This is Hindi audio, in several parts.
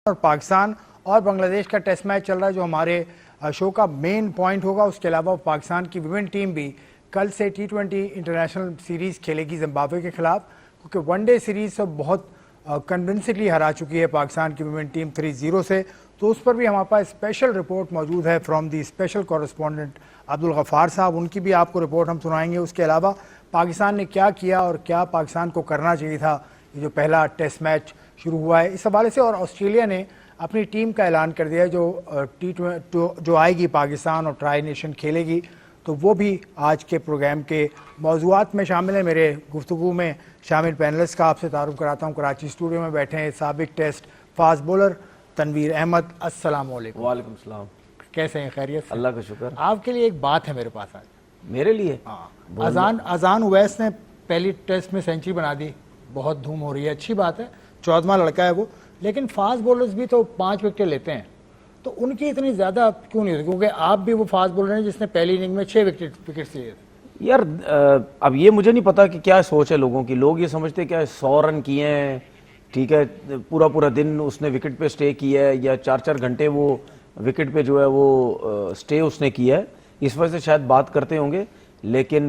और पाकिस्तान और बांग्लादेश का टेस्ट मैच चल रहा है जो हमारे शो का मेन पॉइंट होगा। उसके अलावा पाकिस्तान की विमेन टीम भी कल से T20 इंटरनेशनल सीरीज़ खेलेगी जिम्बाब्वे के खिलाफ, क्योंकि वनडे सीरीज़ तो बहुत कन्विंसिंगली हरा चुकी है पाकिस्तान की विमेन टीम 3-0 से। तो उस पर भी हमारे पास स्पेशल रिपोर्ट मौजूद है from the special correspondent Abdul Ghaffar साहब, उनकी भी आपको रिपोर्ट हम सुनाएंगे। उसके अलावा पाकिस्तान ने क्या किया और क्या पाकिस्तान को करना चाहिए था, ये जो पहला टेस्ट मैच शुरू हुआ है इस हवाले से। और ऑस्ट्रेलिया ने अपनी टीम का ऐलान कर दिया है जो आएगी पाकिस्तान और ट्राई नेशन खेलेगी, तो वो भी आज के प्रोग्राम के मौज़ूआत में शामिल है। मेरे गुफ्तगू में शामिल पैनलिस्ट का आपसे तारुफ कराता हूँ। कराची स्टूडियो में बैठे हैं साबिक test fast bowler Tanveer Ahmed. अस्सलाम वालेकुम। वालेकुम सलाम। कैसे हैं? खैरियत से? अल्लाह का शुक्र। आपके लिए एक बात है मेरे पास आज। मेरे लिए? हाँ, अजान उवैस ने पहली टेस्ट में सेंचुरी बना दी, बहुत धूम हो रही है, अच्छी बात है, 14वां लड़का है वो। लेकिन फास्ट बॉलर्स भी तो 5 विकेट लेते हैं, तो उनकी इतनी ज़्यादा क्यों नहीं होती? क्योंकि आप भी वो फास्ट बॉलर हैं जिसने पहली इनिंग में 6 विकेट लिए थे। यार अब ये मुझे नहीं पता कि क्या सोच है लोगों की। लोग ये समझते हैं क्या 100 रन किए हैं, ठीक है, पूरा पूरा दिन उसने विकेट पे स्टे किया है, या 4-4 घंटे वो विकेट पे जो है वो स्टे उसने किया है, इस वजह से शायद बात करते होंगे। लेकिन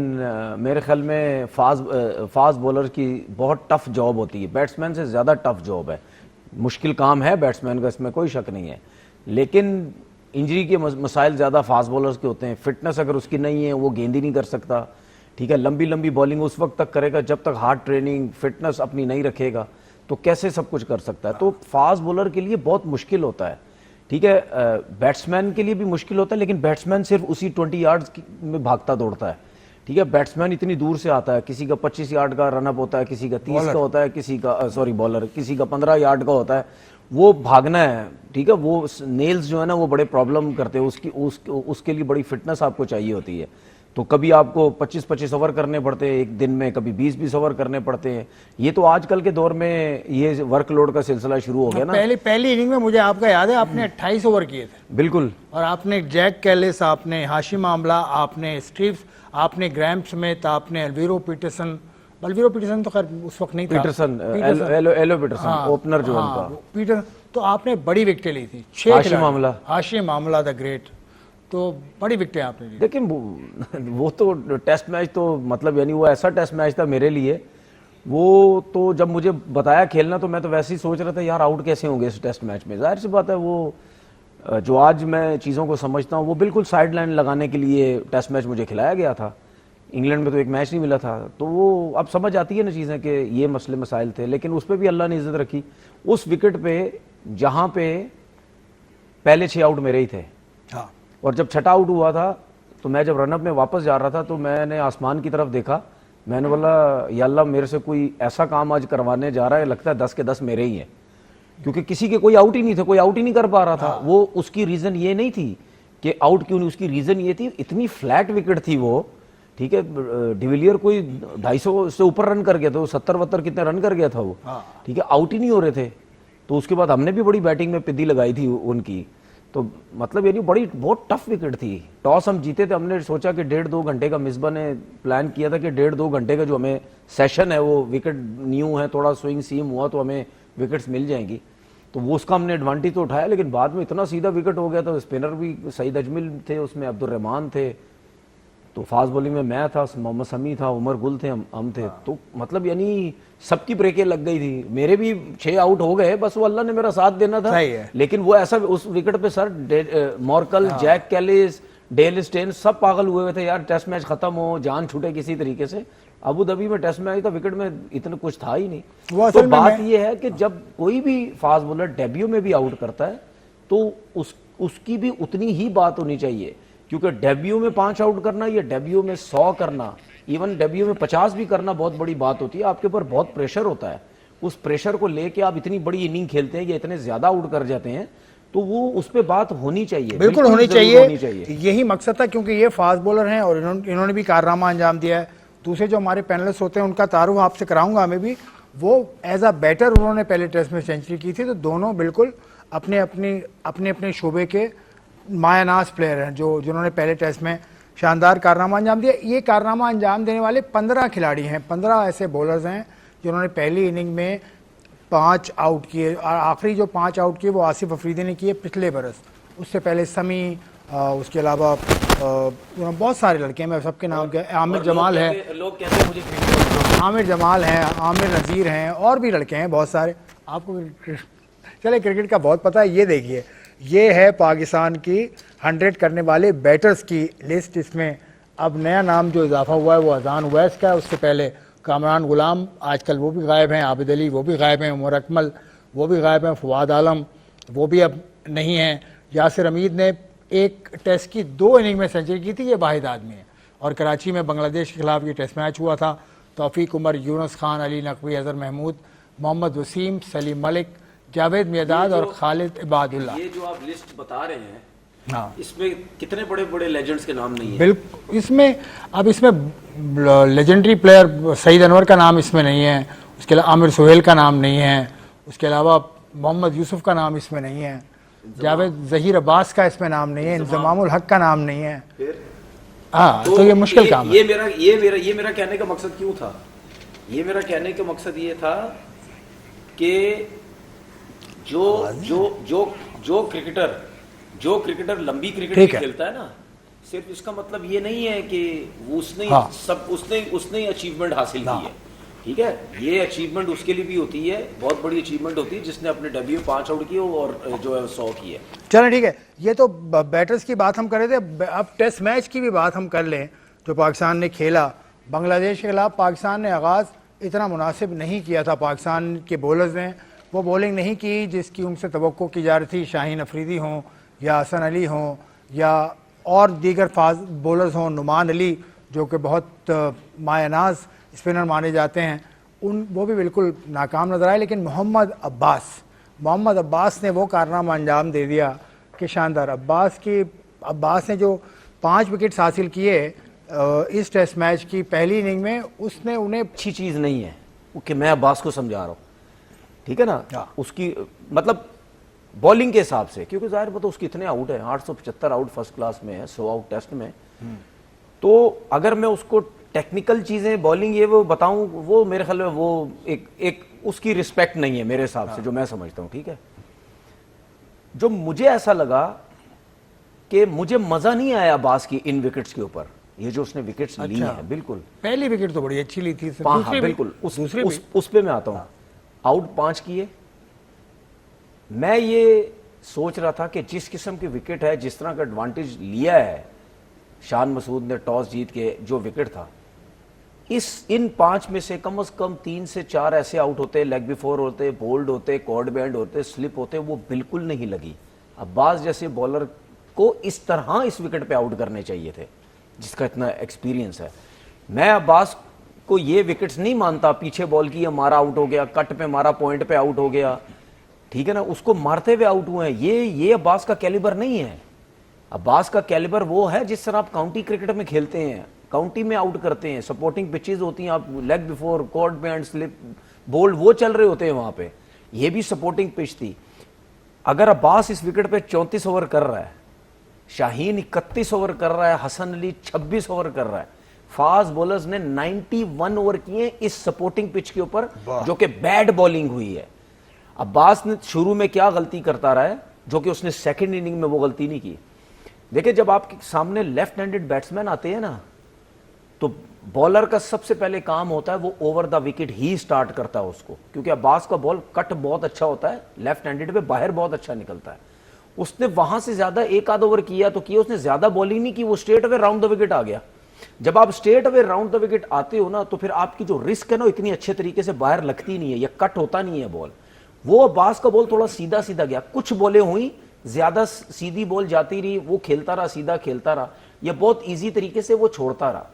मेरे ख्याल में फास्ट बॉलर की बहुत टफ जॉब होती है, बैट्समैन से ज़्यादा टफ जॉब है, मुश्किल काम है बैट्समैन का, इसमें कोई शक नहीं है। लेकिन इंजरी के मसाइल ज़्यादा फास्ट बॉलर्स के होते हैं। फिटनेस अगर उसकी नहीं है वो गेंद ही नहीं कर सकता, ठीक है। लंबी लंबी बॉलिंग उस वक्त तक करेगा जब तक हार्ड ट्रेनिंग फिटनेस अपनी नहीं रखेगा, तो कैसे सब कुछ कर सकता है। तो फास्ट बॉलर के लिए बहुत मुश्किल होता है, ठीक है। बैट्समैन के लिए भी मुश्किल होता है, लेकिन बैट्समैन सिर्फ उसी 20 यार्ड्स में भागता दौड़ता है, ठीक है। बैट्समैन इतनी दूर से आता है, किसी का 25 यार्ड का रनअप होता है, किसी का 30 का होता है, किसी का बॉलर किसी का 15 यार्ड का होता है, वो भागना है, ठीक है। वो नेल्स जो है ना वो बड़े प्रॉब्लम करते हैं, उसके लिए बड़ी फिटनेस आपको चाहिए होती है। तो कभी आपको 25-25 ओवर करने पड़ते हैं एक दिन में, कभी 20-20 ओवर करने पड़ते हैं। ये तो आजकल के दौर में ये वर्कलोड का सिलसिला शुरू हो गया ना। पहली इनिंग में मुझे आपका याद है आपने 28 ओवर किए थे। बिल्कुल। और आपने जैक कैलिस, आपने हाशिम आमला, आपने स्टीव्स, आपने ग्रैम स्मिथ, आपने अलवीरो पीटरसन तो खैर उस वक्त नहीं था, एलो पीटरसन ओपनर जो उनका पीटर, तो आपने बड़ी विकेटें ली थी। 6 हाशिम मामला द ग्रेट, तो बड़ी विकेटें आपने ली। लेकिन वो तो टेस्ट मैच तो मतलब यानी वो ऐसा टेस्ट मैच था मेरे लिए, वो तो जब मुझे बताया खेलना तो मैं तो वैसे ही सोच रहा था यार आउट कैसे होंगे इस टेस्ट मैच में। जाहिर सी बात है वो जो आज मैं चीज़ों को समझता हूँ वो बिल्कुल साइड लाइन लगाने के लिए टेस्ट मैच मुझे खिलाया गया था। इंग्लैंड में तो एक मैच नहीं मिला था, तो वो अब समझ आती है ना चीज़ें कि ये मसले मसाइल थे। लेकिन उस पर भी अल्लाह ने इज्जत रखी उस विकेट पे जहाँ पे पहले 6 आउट मेरे ही थे। हाँ। और जब छठा आउट हुआ था तो मैं जब रनअप में वापस जा रहा था तो मैंने आसमान की तरफ देखा, मैंने बोला या अल्लाह मेरे से कोई ऐसा काम आज करवाने जा रहा है, लगता है 10 के 10 मेरे ही हैं, क्योंकि किसी के कोई आउट ही नहीं थे, कोई आउट ही नहीं कर पा रहा था। वो उसकी रीज़न ये नहीं थी कि आउट क्यों नहीं, उसकी रीज़न ये थी इतनी फ्लैट विकेट थी वो, ठीक है। डिविलियर कोई 250 से ऊपर रन कर गया था, वो 70-72 कितने रन कर गया था वो, ठीक है, आउट ही नहीं हो रहे थे। तो उसके बाद हमने भी बड़ी बैटिंग में पिद्दी लगाई थी उनकी, तो मतलब यानी बहुत टफ विकेट थी। टॉस हम जीते थे, हमने सोचा कि 1.5-2 घंटे का, मिसबा ने प्लान किया था कि 1.5-2 घंटे का जो हमें सेशन है वो विकेट न्यू है, थोड़ा स्विंग सीम हुआ तो हमें विकेट्स मिल जाएंगी, तो वो उसका हमने एडवांटेज तो उठाया। लेकिन बाद में इतना सीधा विकेट हो गया था, स्पिनर भी सईद अजमिल थे उसमें, अब्दुल रहमान थे, तो फास्ट बॉलिंग में मैं था, मोहम्मद शमी था, उमर गुल थे, हम थे। तो मतलब यानी सबकी ब्रेकें लग गई थी, मेरे भी 6 आउट हो गए, बस वो अल्लाह ने मेरा साथ देना था। लेकिन वो ऐसा उस विकेट पे sir Morkel, Jacques Kallis, Dale Steyn सब पागल हुए थे यार, टेस्ट मैच खत्म हो, जान छूटे किसी तरीके से। अबू धाबी में टेस्ट मैच था, विकेट में इतना कुछ था ही नहीं। तो बात ये है कि जब कोई भी फास्ट बॉलर डेब्यू में भी आउट करता है तो उसकी भी उतनी ही बात होनी चाहिए, क्योंकि डेब्यू में 5 आउट करना या डेब्यू में 100 करना, इवन डेब्यू में 50 भी करना बहुत बड़ी बात होती है। आपके ऊपर बहुत प्रेशर होता है, उस प्रेशर को लेके आप इतनी बड़ी इनिंग खेलते हैं या इतने ज्यादा आउट कर जाते हैं, तो वो उस पर बात होनी चाहिए, बिल्कुल होनी चाहिए। यही मकसद था, क्योंकि ये फास्ट बॉलर हैं और इन्होंने भी कारनामा अंजाम दिया है। दूसरे जो हमारे पैनलिस्ट होते हैं उनका तारुफ आपसे कराऊंगा, हमें भी वो एज अ बैटर उन्होंने पहले टेस्ट में सेंचुरी की थी, तो दोनों बिल्कुल अपने अपने शोबे के मायानाज प्लेयर हैं जिन्होंने पहले टेस्ट में शानदार कारनामा अंजाम दिया। ये कारनामा अंजाम देने वाले 15 खिलाड़ी हैं, 15 ऐसे बॉलर्स हैं जिन्होंने पहली इनिंग में 5 आउट किए और आखिरी जो 5 आउट किए वो आसिफ अफरीदी ने किए पिछले बरस। उससे पहले समी, उसके अलावा बहुत सारे लड़के हैं, मैं सबके नाम के, आमिर जमाल है, लोग कहते हैं मुझे क्रिकेट आमिर जमाल हैं, आमिर नज़ीर हैं, और भी लड़के हैं बहुत सारे। आपको चले क्रिकेट का बहुत पता है। ये देखिए, ये है पाकिस्तान की 100 करने वाले बैटर्स की लिस्ट। इसमें अब नया नाम जो इजाफा हुआ है वो अजान उवैस का है। उससे पहले कामरान गुलाम, आजकल वो भी गायब हैं, आबिद अली वो भी गायब हैं, उमर अकमल वो भी गायब हैं, फवाद आलम वो भी अब नहीं हैं। यासिर हमीद ने एक टेस्ट की 2 इनिंग में सेंचुरी की थी, ये वाहिद आदमी है। और कराची में बांग्लादेश के खिलाफ ये टेस्ट मैच हुआ था। तौफीक उमर, यूनुस खान, अली नकवी, अजहर महमूद, मोहम्मद वसीम, सलीम मलिक, जावेद मियादाद और खालिद इबादुल्ला। ये जो आप लिस्ट बता रहे हैं, हाँ, इसमें कितने बड़े बड़े लेजेंड्स के नाम नहीं है? बिल्कुल। इसमें लेजेंडरी प्लेयर सईद अनवर का नाम इसमें नहीं है, उसके अलावा आमिर सुहेल का नाम नहीं है, उसके अलावा मोहम्मद यूसुफ का नाम इसमें नहीं है, जावेद जहीर अब्बास का इसमें नाम नहीं है, इंजमामुल हक का नाम नहीं है। हाँ, तो ये मुश्किल काम है। ये मेरा कहने का मकसद क्यों था? ये मेरा कहने का मकसद ये था कि जो क्रिकेटर लंबी क्रिकेट खेलता है ना, सिर्फ इसका मतलब ये नहीं है कि उसने उसने अचीवमेंट हासिल की है। ठीक है, ये अचीवमेंट उसके लिए भी होती है, बहुत बड़ी अचीवमेंट होती है, जिसने अपने डेब्यू 5 आउट किए और जो है 100 किए। चलो ठीक है, ये तो बैटर्स की बात हम कर रहे थे। अब टेस्ट मैच की भी बात हम कर लें जो पाकिस्तान ने खेला बांग्लादेश के खिलाफ। पाकिस्तान ने आगाज़ इतना मुनासिब नहीं किया था। पाकिस्तान के बॉलर्स ने वो बॉलिंग नहीं की जिसकी उनसे तवक्को की जा रही थी। शाहीन अफरीदी हों या हसन अली हों या और दीगर फाज बॉलर्स हों, नुमान अली जो कि बहुत मायनाज स्पिनर माने जाते हैं, वो भी बिल्कुल नाकाम नजर आए। लेकिन मोहम्मद अब्बास ने वो कारनामा अंजाम दे दिया कि शानदार। अब्बास ने जो 5 विकेट्स हासिल किए इस टेस्ट मैच की पहली इनिंग में, उसने उन्हें अच्छी चीज़ नहीं है कि मैं अब्बास को समझा रहा हूँ, ठीक है ना, उसकी मतलब बॉलिंग के हिसाब से, क्योंकि जाहिर बात है उसके इतने आउट है, 875 आउट फर्स्ट क्लास में है, 100 आउट टेस्ट में। तो अगर मैं उसको टेक्निकल चीजें बॉलिंग ये वो बताऊं, वो मेरे ख्याल में वो एक उसकी रिस्पेक्ट नहीं है मेरे हिसाब से, जो मैं समझता हूं। ठीक है, जो मुझे ऐसा लगा कि मुझे मजा नहीं आया अब्बास की इन विकेट्स के ऊपर, ये जो उसने विकेट्स ली हैं। बिल्कुल पहली विकेट तो बड़ी अच्छी ली थी, बिल्कुल उस पे मैं आता हूं। आउट 5 किए। मैं ये सोच रहा था कि जिस किस्म की विकेट है, जिस तरह का एडवांटेज लिया है शान मसूद ने टॉस जीत के, जो विकेट था, इन 5 में से कम 3 से 4 ऐसे आउट होते, लेग बिफोर होते, बोल्ड होते, कॉर्ड बैंड होते, स्लिप होते, वो बिल्कुल नहीं लगी। अब्बास जैसे बॉलर को इस तरह इस विकेट पे आउट करने चाहिए थे, जिसका इतना एक्सपीरियंस है। मैं अब्बास को ये विकेट्स नहीं मानता, पीछे बॉल की मारा आउट हो गया, कट पे मारा पॉइंट पे आउट हो गया, ठीक है ना, उसको मारते हुए आउट हुए हैं। ये अब्बास का कैलिबर नहीं है। अब्बास का कैलिबर वो है जिस तरह आप काउंटी क्रिकेट में खेलते हैं, काउंटी में आउट करते हैं, सपोर्टिंग पिचेस होती हैं, आप leg before, caught behind, slip, bowled वो चल रहे होते हैं वहां पे। ये भी सपोर्टिंग पिच थी। अगर अब्बास इस विकेट पे 34 ओवर कर रहा है, शाहीन 31 ओवर कर रहा है, हसन अली 26 ओवर कर रहा है, फास्ट बॉलर्स ने 91 ओवर किए इस सपोर्टिंग पिच के ऊपर, जो कि बैड बॉलिंग हुई है। अब्बास ने शुरू में क्या गलती करता रहा है, जो कि उसने सेकंड इनिंग में वो गलती नहीं की। देखिए, जब आपके सामने लेफ्ट हैंडेड बैट्समैन आते हैं ना, तो बॉलर का सबसे पहले काम होता है वो over the wicket he start करता है उसको, क्योंकि अब्बास का बॉल कट बहुत अच्छा होता है, लेफ्ट हैंडेड पे बाहर बहुत अच्छा निकलता है। उसने वहां से ज्यादा एक आध ओवर किया तो किया, उसने ज्यादा बॉलिंग नहीं की, वो straight away round the wicket आ गया। जब आप straight away round the wicket आते हो ना, तो फिर आपकी जो रिस्क है ना, इतनी अच्छे तरीके से बाहर लगती नहीं है, या कट होता नहीं है बॉल। वो अब्बास का बॉल थोड़ा सीधा सीधा गया, कुछ बॉलें हुई, ज्यादा सीधी बॉल जाती रही, वो खेलता रहा, सीधा खेलता रहा, या बहुत ईजी तरीके से वो छोड़ता रहा।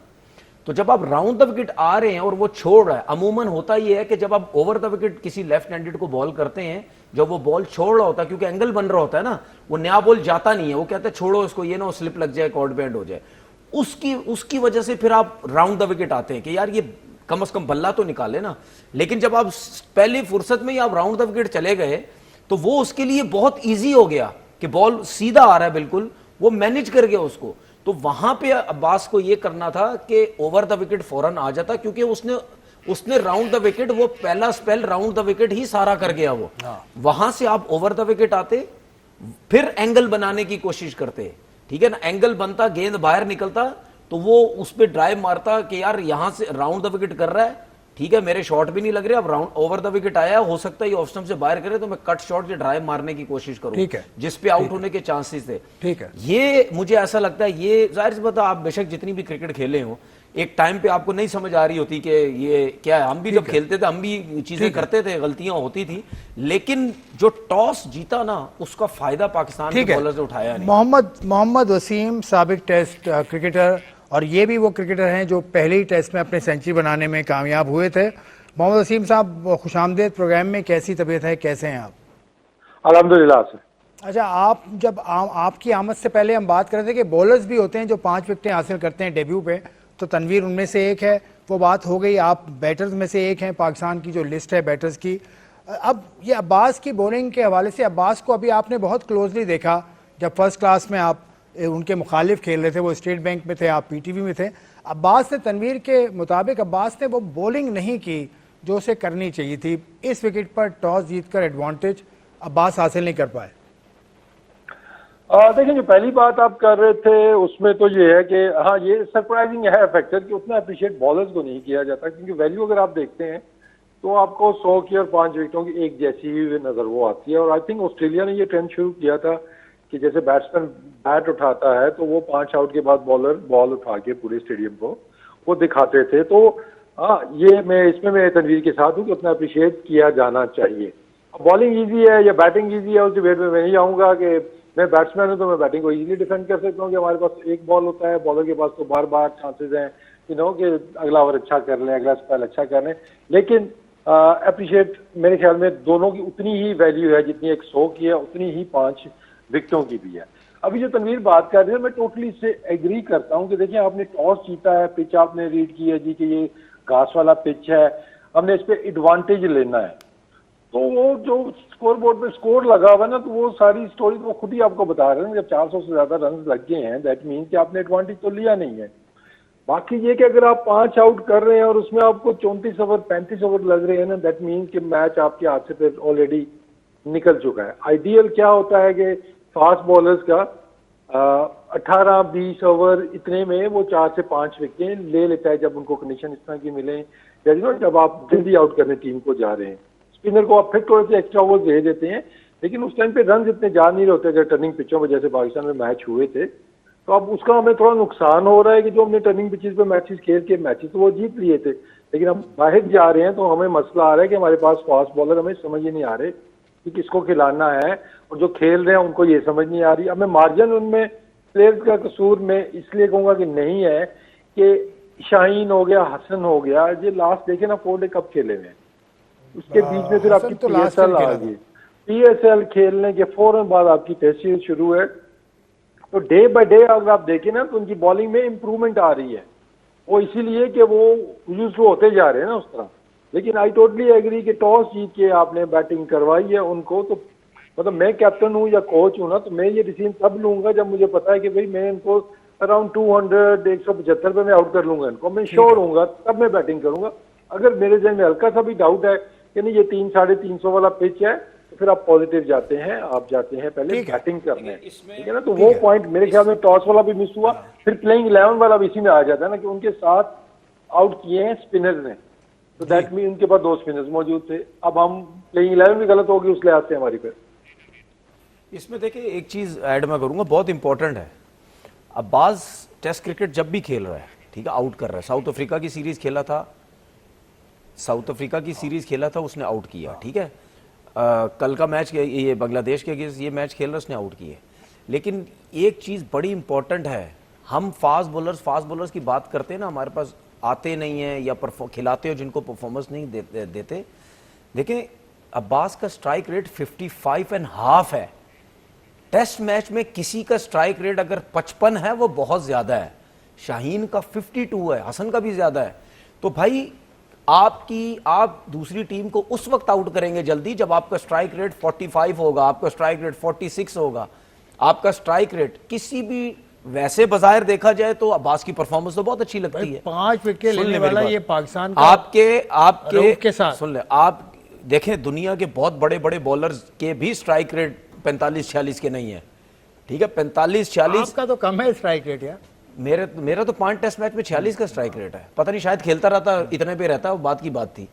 तो जब आप राउंड द विकेट आ रहे हैं और वो छोड़ रहा है, अमूमन होता यह है कि जब आप ओवर द विकेट किसी लेफ्ट हैंडेड को बॉल करते हैं, जब वो बॉल छोड़ रहा होता है, क्योंकि एंगल बन रहा होता है ना, वो नया बॉल जाता नहीं है, वो कहते हैं छोड़ो इसको, ये ना स्लिप लग जाए, कॉर्ड बैंड हो जाए, उसकी वजह से फिर आप राउंड द विकेट आते हैं कि यार ये कम से कम बल्ला तो निकाले ना। लेकिन जब आप पहली फुर्सत में ही आप राउंड द विकेट चले गए, तो वो उसके लिए बहुत ईजी हो गया कि बॉल सीधा आ रहा है, बिल्कुल वो मैनेज कर गया उसको। तो वहां पे अब्बास को ये करना था कि ओवर द विकेट फौरन आ जाता, क्योंकि उसने उसने राउंड द विकेट, वो पहला स्पेल राउंड द विकेट ही सारा कर गया वो। वहां से आप ओवर द विकेट आते, फिर एंगल बनाने की कोशिश करते, ठीक है ना, एंगल बनता, गेंद बाहर निकलता तो वो उस पर ड्राइव मारता कि यार यहां से राउंड द विकेट कर रहा है, ठीक है, मेरे शॉट भी नहीं लग रहे, अब राउंड ओवर द विकेट आया, हो सकता है ये ऑफ स्टंप से बाहर करे तो मैं कट शॉट से ड्राइव मारने की कोशिश करूं, ठीक है, जिस पे आउट होने के चांसेस थे। ठीक है, ये मुझे ऐसा लगता है, ये जाहिर सी बात है, आप बेशक जितनी भी क्रिकेट खेले हो, एक टाइम पे आपको नहीं समझ आ रही होती कि ये क्या है। हम भी जब खेलते थे हम भी चीजें करते थे, गलतियां होती थी, लेकिन जो टॉस जीता ना उसका फायदा पाकिस्तान के बॉलर्स ने उठाया नहीं। मोहम्मद वसीम साबिक टेस्ट क्रिकेटर, और ये भी वो क्रिकेटर हैं जो पहले ही टेस्ट में अपने सेंचुरी बनाने में कामयाब हुए थे। मोहम्मद वसीम साहब, खुशामदीद प्रोग्राम में, कैसी तबीयत है, कैसे हैं आप? अल्हम्दुलिल्लाह से। अच्छा, आप जब आपकी आमद से पहले हम बात कर रहे थे कि बॉलर्स भी होते हैं जो 5 विकेटें हासिल करते हैं डेब्यू पे, तो तनवीर उनमें से एक है, वो बात हो गई। आप बैटर्स में से एक हैं, पाकिस्तान की जो लिस्ट है बैटर्स की। अब ये अब्बास की बॉलिंग के हवाले से, अब्बास को अभी आपने बहुत क्लोजली देखा जब फर्स्ट क्लास में आप उनके मुखालिफ खेल रहे थे, वो स्टेट बैंक में थे, आप पीटीवी में थे। अब्बास ने, तनवीर के मुताबिक अब्बास ने वो बॉलिंग नहीं की जो उसे करनी चाहिए थी। इस विकेट पर टॉस जीतकर एडवांटेज अब्बास हासिल नहीं कर पाए। देखिए, जो पहली बात आप कर रहे थे उसमें तो ये है कि हाँ, ये सरप्राइजिंग है फैक्टर कि उतना अप्रिशिएट बॉलर्स को नहीं किया जाता, क्योंकि वैल्यू अगर आप देखते हैं तो आपको 100 की और 5 विकेटों की एक जैसी ही नजर वो आती है। और आई थिंक ऑस्ट्रेलिया ने ये ट्रेंड शुरू किया था कि जैसे बैट्समैन बैट उठाता है तो वो 5 आउट के बाद बॉलर बॉल उठा के पूरे स्टेडियम को वो दिखाते थे। तो हाँ, ये मैं तनवीर के साथ हूँ कि उतना अप्रिशिएट किया जाना चाहिए। बॉलिंग ईजी है या बैटिंग ईजी है उस डिबेट में मैं नहीं आऊँगा कि मैं बैट्समैन हूं तो मैं बैटिंग को इजीली डिफेंड कर सकता हूं कि हमारे पास एक बॉल होता है, बॉलर के पास तो बार बार चांसेस हैं कि अगला ओवर अच्छा कर लें, अगला स्पेल अच्छा कर लें। लेकिन अप्रिशिएट मेरे ख्याल में दोनों की उतनी ही वैल्यू है जितनी एक 100 की है, उतनी ही 5 विकेटों की भी है। अभी जो तनवीर बात कर रहे हैं, मैं टोटली इससे एग्री करता हूं कि देखिए, आपने टॉस जीता है, पिच आपने रीड की है जी कि ये घास वाला पिच है, हमने इस पर एडवांटेज लेना है। तो वो जो स्कोर बोर्ड पे स्कोर लगा हुआ है ना, तो वो सारी स्टोरी तो खुद ही आपको बता रहे हैं। जब 400 से ज्यादा रन लग गए हैं, दैट मीन कि आपने एडवांटेज तो लिया नहीं है। बाकी ये कि अगर आप 5 आउट कर रहे हैं और उसमें आपको 34 ओवर 35 ओवर लग रहे हैं ना, दैट मीन कि मैच आपके हाथ से फिर ऑलरेडी निकल चुका है। आइडियल क्या होता है कि फास्ट बॉलर्स का 18-20 ओवर इतने में वो 4 से 5 विकेट ले लेता है, जब उनको कंडीशन इस तरह की मिले, जब आप जल्दी आउट करने टीम को जा रहे हैं। स्पिनर को आप फिर थोड़े से एक्स्ट्रा ओवर दे देते हैं, लेकिन उस टाइम पे रन इतने जा नहीं होते जब टर्निंग पिचों पर जैसे पाकिस्तान में मैच हुए थे। तो अब उसका हमें थोड़ा नुकसान हो रहा है कि जो हमने टर्निंग पिचेस पे मैचेस खेल के मैचेस तो वो जीत लिए थे, लेकिन हम बाहर जा रहे हैं तो हमें मसला आ रहा है कि हमारे पास फास्ट बॉलर हमें समझ ही नहीं आ रहे कि किसको खिलाना है, और जो खेल रहे हैं उनको ये समझ नहीं आ रही। अब मैं मार्जिन उनमें प्लेयर्स का कसूर में इसलिए कहूँगा कि नहीं है कि शाहीन हो गया, हसन हो गया, ये लास्ट देखे ना 4 डे कप खेले हुए, उसके बीच में फिर आपकी तो PSL आ गई। PSL खेलने के फौरन बाद आपकी टेस्ट सीरीज शुरू है। तो डे बाय डे अगर आप देखें ना तो उनकी बॉलिंग में इंप्रूवमेंट आ रही है, वो इसीलिए कि वो यूज होते जा रहे हैं ना उस तरह। लेकिन आई टोटली एग्री कि टॉस जीत के आपने बैटिंग करवाई है उनको, तो मतलब मैं कैप्टन हूँ या कोच हूँ ना, तो मैं ये डिसीजन तब लूंगा जब मुझे पता है कि भाई मैं इनको अराउंड 175 पे मैं आउट कर लूंगा इनको, मैं श्योर हूँ, तब मैं बैटिंग करूंगा। अगर मेरे जहन में हल्का सा भी डाउट है कि नहीं ये 300-350 वाला पिच है, तो फिर आप पॉजिटिव जाते हैं, आप जाते हैं पहले बैटिंग करने, ठीक है ना। तो वो पॉइंट मेरे ख्याल में टॉस वाला भी मिस हुआ, फिर प्लेइंग 11 वाला भी इसी में आ जाता है ना कि उनके साथ आउट किए हैं स्पिनर्स ने, तो दैट मीन उनके पास 2 स्पिनर्स मौजूद थे। अब हम प्लेइंग 11 भी गलत होगी उस लिहाज से हमारी पे। इसमें देखिए एक चीज ऐड मैं करूंगा, बहुत इंपॉर्टेंट है। अब्बास टेस्ट क्रिकेट जब भी खेल रहा है, ठीक है, आउट कर रहा है। साउथ अफ्रीका की सीरीज खेला था, उसने आउट किया, ठीक है। कल का मैच ये बांग्लादेश के अगेंस्ट ये मैच खेल रहा है, उसने आउट किए। लेकिन एक चीज बड़ी इंपॉर्टेंट है, हम फास्ट बॉलर्स की बात करते हैं ना, हमारे पास आते नहीं है या खिलाते हो जिनको परफॉर्मेंस नहीं देते। देखिए अब्बास का स्ट्राइक रेट 55.5 है। टेस्ट मैच में किसी का स्ट्राइक रेट अगर 55 है वो बहुत ज्यादा है, शाहीन का 52 है, हसन का भी ज्यादा है। तो भाई आप दूसरी टीम को उस वक्त आउट करेंगे जल्दी जब आपका स्ट्राइक रेट 45 होगा, आपका स्ट्राइक रेट 46 होगा, आपका स्ट्राइक रेट किसी भी वैसे बाजार देखा जाए तो अब्बास की परफॉर्मेंस तो बहुत अच्छी लगती है। 5 विकेट सुन ले लेने मेरी वाला बात। ये पाकिस्तान का आपके आपके रऊफ के साथ। सुन ले, आप देखें दुनिया के बहुत बड़े बड़े बॉलर्स के भी स्ट्राइक रेट 45-46 के नहीं है, ठीक है। 45-46 आपका तो कम है स्ट्राइक रेट यार। मेरा तो 5 टेस्ट मैच में 46 का स्ट्राइक रेट है। पता नहीं शायद खेलता रहता इतने पे रहता, वो बात की बात थी।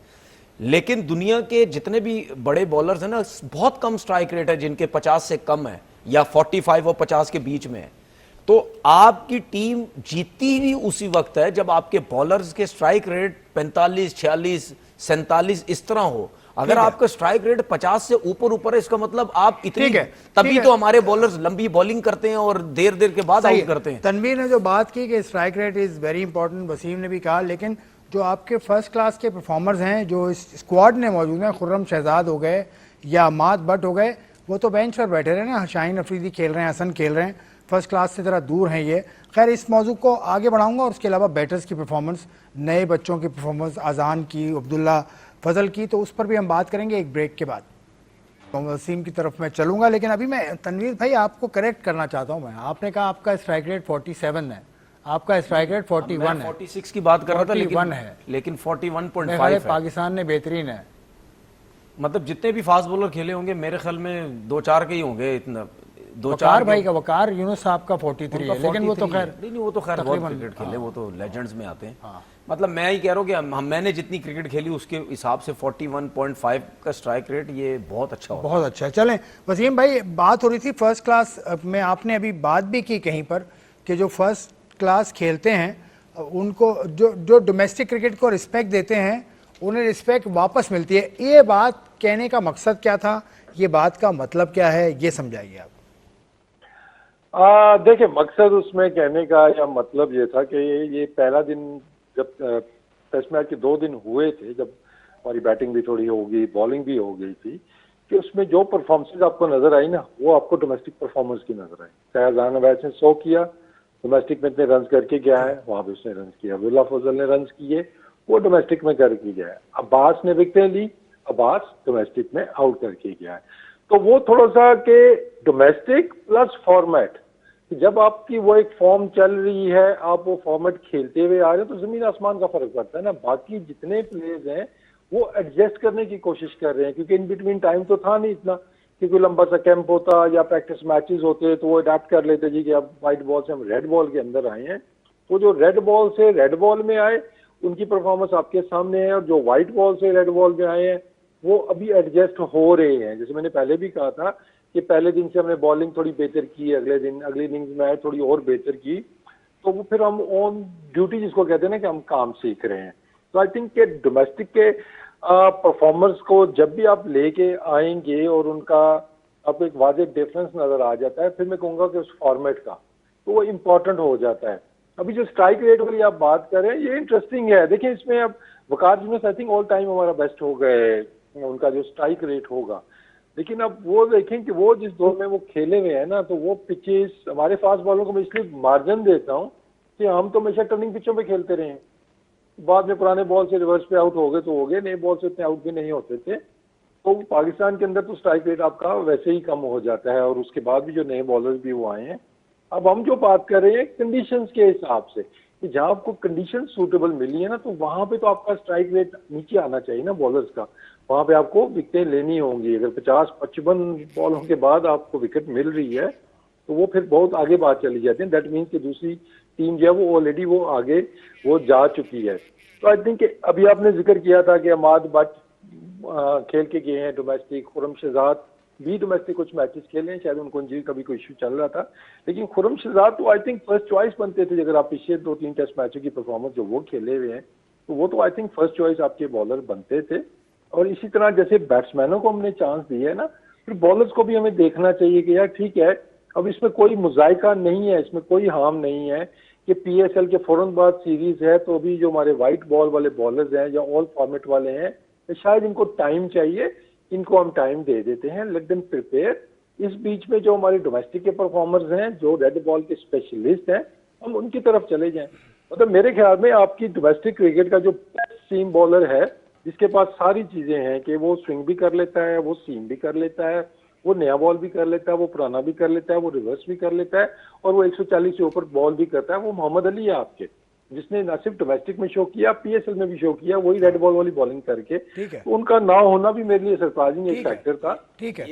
लेकिन दुनिया के जितने भी बड़े बॉलर्स हैं ना, बहुत कम स्ट्राइक रेट है जिनके 50 से कम है या 45 और 50 के बीच में है। तो आपकी टीम जीतती भी उसी वक्त है जब आपके बॉलर्स के स्ट्राइक रेट 45, 46, 47 इस तरह हो। अगर आपका स्ट्राइक रेट 50 से ऊपर है, इसका मतलब आप इतनी, ठीक है, तभी ठीक है। तो हमारे बॉलर्स लंबी बॉलिंग करते हैं और देर देर के बाद सही आउट है। करते हैं। तनवीर ने जो बात की कि strike rate is very important, Wasim ने भी कहा, लेकिन जो आपके फर्स्ट क्लास के परफॉर्मर्स हैं जो इस स्क्वाड में मौजूद हैं, खुर्रम शहजाद हो गए या अमाद भट्ट हो गए, वो तो बेंच पर बैठे रहे ना। शाहीन अफरीदी खेल रहे हैं, हसन खेल रहे हैं, फर्स्ट क्लास से ज़रा दूर हैं ये। खैर, इस मौजू को आगे बढ़ाऊंगा और उसके अलावा बैटर्स की परफॉर्मेंस, नए बच्चों की परफॉर्मेंस, अजान की, अब्दुल्ला फजल की, तो उस पर भी हम बात करेंगे एक ब्रेक के बाद। मोहम्मद वसीम की तरफ मैं चलूंगा, लेकिन अभी मैं तनवीर भाई आपको करेक्ट करना चाहता हूं। मैं, आपने कहा आपका स्ट्राइक रेट 47 है, आपका स्ट्राइक रेट 41 है। 46 की बात कर रहा था, 41 है, लेकिन 41.5 है। है। पाकिस्तान ने बेहतरीन है। मतलब जितने भी फास्ट बॉलर खेले होंगे मेरे ख्याल में 2-4 के ही होंगे, इतना 2-4 वकार भाई का, वकार यूनुस साहब का 43 है, लेकिन वो तो खैर नहीं, वो तो खैर बहुत क्रिकेट खेले, वो तो लेजेंड्स में आते हैं। मतलब मैं ही कह रहा हूँ कि मैंने जितनी क्रिकेट खेली उसके हिसाब से 41.5 का स्ट्राइक रेट ये बहुत अच्छा होता है। बहुत अच्छा है। चलें वसीम भाई, बात हो रही थी फर्स्ट क्लास में, आपने अभी बात भी की कहीं पर कि जो फर्स्ट क्लास खेलते हैं उनको, जो डोमेस्टिक क्रिकेट को रिस्पेक्ट देते हैं, उन्हें रिस्पेक्ट वापस मिलती है। ये बात कहने का मकसद क्या था, ये बात का मतलब क्या है, ये समझाइए आप। देखिए, मकसद उसमें कहने का या मतलब ये था कि ये पहला दिन जब टेस्ट मैच के 2 दिन हुए थे, जब हमारी बैटिंग भी थोड़ी होगी, बॉलिंग भी हो गई थी, कि उसमें जो परफॉर्मेंस आपको नजर आई ना, वो आपको डोमेस्टिक परफॉर्मेंस की नजर आई। चाहे अजान अवैस ने 100 किया, डोमेस्टिक में इतने रन करके गया है, वहां भी उसने रन किया। अब्दुल्ला फजल ने रन किए, वो डोमेस्टिक में करके गया है। अब्बास ने विकेटें ली, अब्बास डोमेस्टिक में आउट करके गया है। तो वो थोड़ा सा कि डोमेस्टिक प्लस फॉर्मेट, जब आपकी वो एक फॉर्म चल रही है, आप वो फॉर्मेट खेलते हुए आ रहे हो, तो जमीन आसमान का फर्क पड़ता है ना। बाकी जितने प्लेयर्स हैं वो एडजस्ट करने की कोशिश कर रहे हैं, क्योंकि इन बिटवीन टाइम तो था नहीं इतना कि कोई लंबा सा कैंप होता या प्रैक्टिस मैचेस होते तो वो अडेप्ट कर लेते जी कि अब व्हाइट बॉल से हम रेड बॉल के अंदर आए हैं। तो जो रेड बॉल से रेड बॉल में आए उनकी परफॉर्मेंस आपके सामने है, और जो व्हाइट बॉल से रेड बॉल में आए हैं वो अभी एडजस्ट हो रहे हैं। जैसे मैंने पहले भी कहा था कि पहले दिन से हमने बॉलिंग थोड़ी बेहतर की, अगली इनिंग्स में थोड़ी और बेहतर की, तो वो फिर हम ऑन ड्यूटी जिसको कहते हैं ना कि हम काम सीख रहे हैं। तो आई थिंक कि डोमेस्टिक के परफॉर्मर्स को जब भी आप लेके आएंगे और उनका आपको एक वाज़ेह डिफरेंस नजर आ जाता है, फिर मैं कहूँगा कि उस फॉर्मेट का तो वो इम्पोर्टेंट हो जाता है। अभी जो स्ट्राइक रेट वाली आप बात करें, ये इंटरेस्टिंग है। देखिए, इसमें अब Waqar Younis I think all time हमारा बेस्ट हो गए, उनका जो स्ट्राइक रेट होगा। लेकिन अब वो देखें कि वो जिस दौर में वो खेले हुए हैं ना, तो वो पिचेस हमारे फास्ट बॉलर को मैं इसलिए मार्जिन देता हूँ कि हम तो हमेशा टर्निंग पिचों पे खेलते रहे हैं। बाद में पुराने बॉल से रिवर्स पे आउट हो गए तो हो गए, नए बॉल से इतने आउट भी नहीं होते थे। तो पाकिस्तान के अंदर तो स्ट्राइक रेट आपका वैसे ही कम हो जाता है, और उसके बाद भी जो नए बॉलर्स भी वो आए हैं। अब हम जो बात कर रहे हैं कंडीशंस के हिसाब से, कि जहां आपको कंडीशन सूटेबल मिली है ना, तो वहां पे तो आपका स्ट्राइक रेट नीचे आना चाहिए ना बॉलर्स का। वहां पे आपको विकेटें लेनी होंगी। अगर 50-55 बॉलों के बाद आपको विकेट मिल रही है तो वो फिर बहुत आगे बात चली जाती है। दैट मीन्स कि दूसरी टीम जो है वो ऑलरेडी वो आगे वो जा चुकी है। तो आई थिंक अभी आपने जिक्र किया था कि अमाद भट्ट खेल के गए हैं डोमेस्टिक, खुर्रम शहजाद भी डोमेस्टिक कुछ मैचेस खेले हैं, शायद उनको इंजरी का भी कोई इशू चल रहा था। लेकिन खुर्रम शहजाद तो आई थिंक फर्स्ट चॉइस बनते थे। अगर आप पिछले 2-3 टेस्ट मैचों की परफॉर्मेंस जो वो खेले हुए हैं, तो वो तो आई थिंक फर्स्ट चॉइस आपके बॉलर बनते थे। और इसी तरह जैसे बैट्समैनों को हमने चांस दिया है ना, फिर बॉलर्स को भी हमें देखना चाहिए कि यार ठीक है, अब इसमें कोई मुजायका नहीं है, इसमें कोई हार्म नहीं है कि पीएसएल के फौरन बाद सीरीज है, तो अभी जो हमारे व्हाइट बॉल वाले बॉलर्स हैं या ऑल फॉर्मेट वाले हैं, तो शायद इनको टाइम चाहिए, इनको हम टाइम दे देते हैं, लेट देम प्रिपेयर। इस बीच में जो हमारे डोमेस्टिक के परफॉर्मर्स हैं, जो रेड बॉल के स्पेशलिस्ट हैं, हम उनकी तरफ चले जाएं। मतलब मेरे ख्याल में आपकी डोमेस्टिक क्रिकेट का जो सीम बॉलर है, जिसके पास सारी चीजें हैं कि वो स्विंग भी कर लेता है, वो सीम भी कर लेता है, वो नया बॉल भी कर लेता है, वो पुराना भी कर लेता है, वो रिवर्स भी कर लेता है, और वो 140 से ऊपर बॉल भी करता है। वो मोहम्मद अली है आपके, जिसने ना सिर्फ डोमेस्टिक में शो किया, पीएसएल में भी शो किया, वही रेड बॉल वाली बॉलिंग करके। ठीक है। तो उनका ना होना भी मेरे लिए सरप्राइजिंग एक ठीक है। फैक्टर था। ठीक है,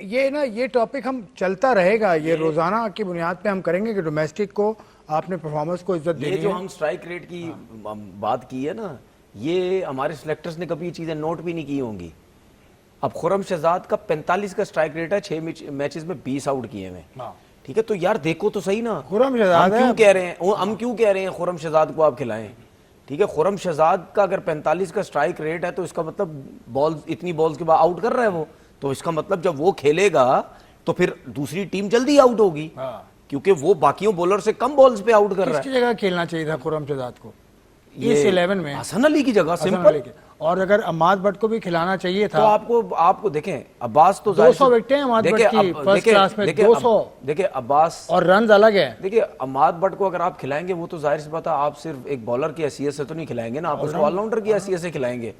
ये ना ये टॉपिक हम चलता रहेगा, ये रोजाना की बुनियाद पे हम करेंगे कि डोमेस्टिक को आपने परफॉर्मेंस को इज्जत ये देनी जो है। हम स्ट्राइक रेट की बात की है ना, ये हमारे सिलेक्टर्स ने कभी ये चीजें नोट भी नहीं की होंगी। अब खुरम शहजाद का 45 का स्ट्राइक रेट है, 6 मैचेस में 20 आउट किए हुए। ठीक है, तो यार देखो तो सही ना, खुरम शहजाद हम क्यों कह रहे हैं, हम क्यों कह रहे हैं खुरम शहजाद को आप खिलाएं। ठीक है, खुरम शहजाद का अगर 45 का स्ट्राइक रेट है तो इसका मतलब बॉल इतनी बॉल्स के बाद आउट कर रहा है वो, तो इसका मतलब जब वो खेलेगा तो फिर दूसरी टीम जल्दी आउट होगी, क्योंकि वो बाकियों बॉलर से कम बॉल्स पे आउट कर रहा है। किसकी जगह खेलना चाहिए था खुरम शहजाद को इस 11 में? हसन अली की जगह, हसन सिंपल। अली के। और अगर अम्माद भट्ट को भी खिलाना चाहिए था तो आपको देखें, अब्बास तो 200 विकेटें अम्माद भट्ट की फर्स्ट क्लास में, 200। देखिए अब्बास और रन अलग है। देखिए अम्माद भट्ट को अगर आप खिलाएंगे, वो तो जाहिर सी बात है आप सिर्फ एक बॉलर की हैसियत से तो नहीं खिलाएंगे ना, आप उसको ऑलराउंडर की हैसियत से खिलाएंगे।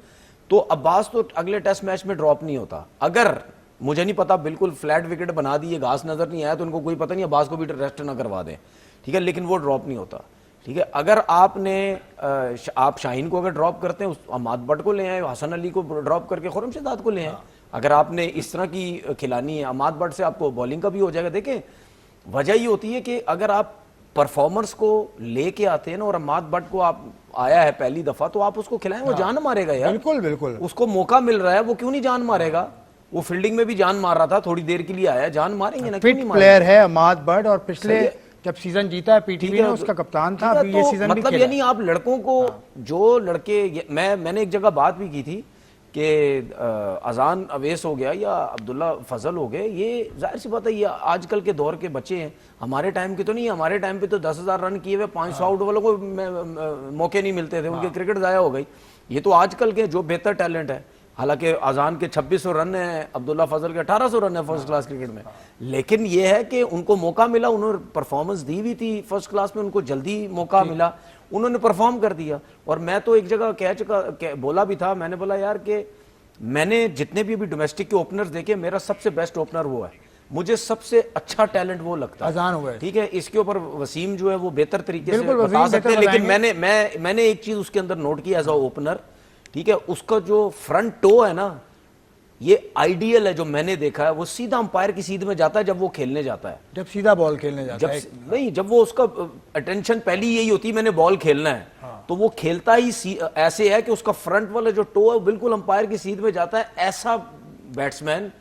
तो अब्बास तो अगले टेस्ट मैच में ड्रॉप नहीं होता। अगर मुझे नहीं पता, बिल्कुल फ्लैट विकेट बना दिए, घास नजर नहीं आया, तो उनको कोई पता नहीं अब्बास को भी रेस्ट ना करवा दें, ठीक है, लेकिन वो ड्रॉप नहीं होता। ठीक है, अगर आपने आप शाहीन को अगर ड्रॉप करते हैं, अम्माद भट्ट को ले आए, हसन अली को ड्रॉप करके खुरम शहजाद को ले आए। अगर आपने इस तरह की खिलानी है, अम्माद भट्ट से आपको बॉलिंग का भी हो जाएगा। देखें, वजह ये होती है कि अगर आप परफॉर्मर्स को लेके आते हैं ना, और अम्माद भट्ट को आप आया है पहली दफा, तो आप उसको खिलाएं, वो जान मारेगा यार। बिल्कुल बिल्कुल, उसको मौका मिल रहा है, वो क्यों नहीं जान मारेगा। वो फील्डिंग में भी जान मार रहा था, थोड़ी देर के लिए आया, जान मारेंगे ना, क्यों नहीं फिट मारेंगे। प्लेयर है अम्माद भट्ट, और पिछले जब सीजन जीता है पीटीवी ने, उसका कप्तान था, अभी ये तो सीजन भी मतलब खेला। यानी आप लड़कों को, जो लड़के, मैंने एक जगह बात भी की थी कि अजान अवेस हो गया या अब्दुल्ला फजल हो गए, ये जाहिर सी बात है ये आजकल के दौर के बच्चे हैं, हमारे टाइम के तो नहीं। हमारे टाइम पे तो 10,000 रन किए हुए 500 आउट वालों को मौके नहीं मिलते थे, उनके क्रिकेट जाया हो गई। ये तो आजकल के जो बेहतर टैलेंट है, हालांकि अजान के 2600 रन है, अब्दुल्ला फजल के 1800 रन है फर्स्ट क्लास क्रिकेट में, लेकिन यह है कि उनको मौका मिला, उन्होंने परफॉर्मेंस दी हुई थी फर्स्ट क्लास में, उनको जल्दी मौका मिला, उन्होंने परफॉर्म कर दिया। और मैं तो एक जगह बोला भी था, मैंने बोला यार कि मैंने जितने भी अभी डोमेस्टिक के ओपनर्स देखे, मेरा सबसे बेस्ट ओपनर वो है, मुझे सबसे अच्छा टैलेंट वो लगता है, अजान हुआ है। ठीक है, इसके ऊपर वसीम जो है वो बेहतर तरीके से बिल्कुल, बता वसीम सकते हैं, बेहतर लेकिन मैंने एक चीज उसके अंदर नोट की एज अ ओपनर, ठीक है, उसका जो फ्रंट टो है ना, ये आइडियल है जो मैंने देखा है। वो सीधा अंपायर की सीध में जाता है जब वो खेलने जाता है, जब सीधा बॉल खेलने जाता है। नहीं, जब वो उसका अटेंशन पहली यही होती है मैंने बॉल खेलना है, तो वो खेलता ही ऐसे है कि उसका फ्रंट वाला जो टो है बिल्कुल अंपायर की सीध में जाता है। ऐसा बैट्समैन,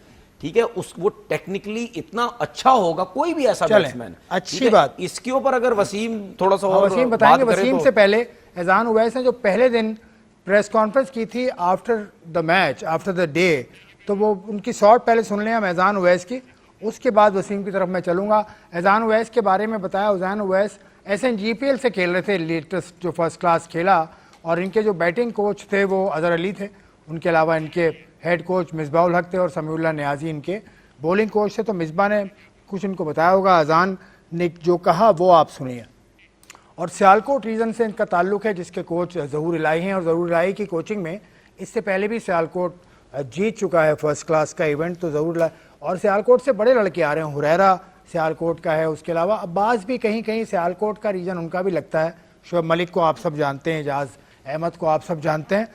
ठीक है, वो टेक्निकली इतना अच्छा होगा, कोई भी ऐसा बैट्समैन। अच्छी बात। इसके ऊपर अगर वसीम थोड़ा सा और वसीम बताएंगे। बात करें वसीम तो, से पहले एजान उवैस ने जो पहले दिन प्रेस कॉन्फ्रेंस की थी after the match, after the day, तो वो उनकी शॉर्ट पहले सुन लें हम एजान उवैस की, उसके बाद वसीम की तरफ मैं चलूंगा। एजान उवैस के बारे में बताया, एजान उवैस SNGPL से खेल रहे थे, लेटेस्ट जो फर्स्ट क्लास खेला, और इनके जो बैटिंग कोच थे वो अजहर अली थे, उनके अलावा इनके हेड कोच मिसबाउल हक थे, और समीउल्लाह नियाजी इनके बॉलिंग कोच थे। तो मिसबा ने कुछ इनको बताया होगा, अजान ने जो कहा वो आप सुनिए। और सियालकोट रीजन से इनका ताल्लुक है, जिसके कोच ज़हूर इलाही हैं, और ज़हूर इलाही की कोचिंग में इससे पहले भी सियालकोट जीत चुका है फर्स्ट क्लास का इवेंट। तो ज़हूर इलाही, और सियालकोट से बड़े लड़के आ रहे हैं, हुरैरा सियालकोट का है, उसके अलावा अब्बास भी कहीं कहीं सियालकोट का रीजन उनका भी लगता है। शुएब मलिक को आप सब जानते हैं, एजाज अहमद को आप सब जानते हैं,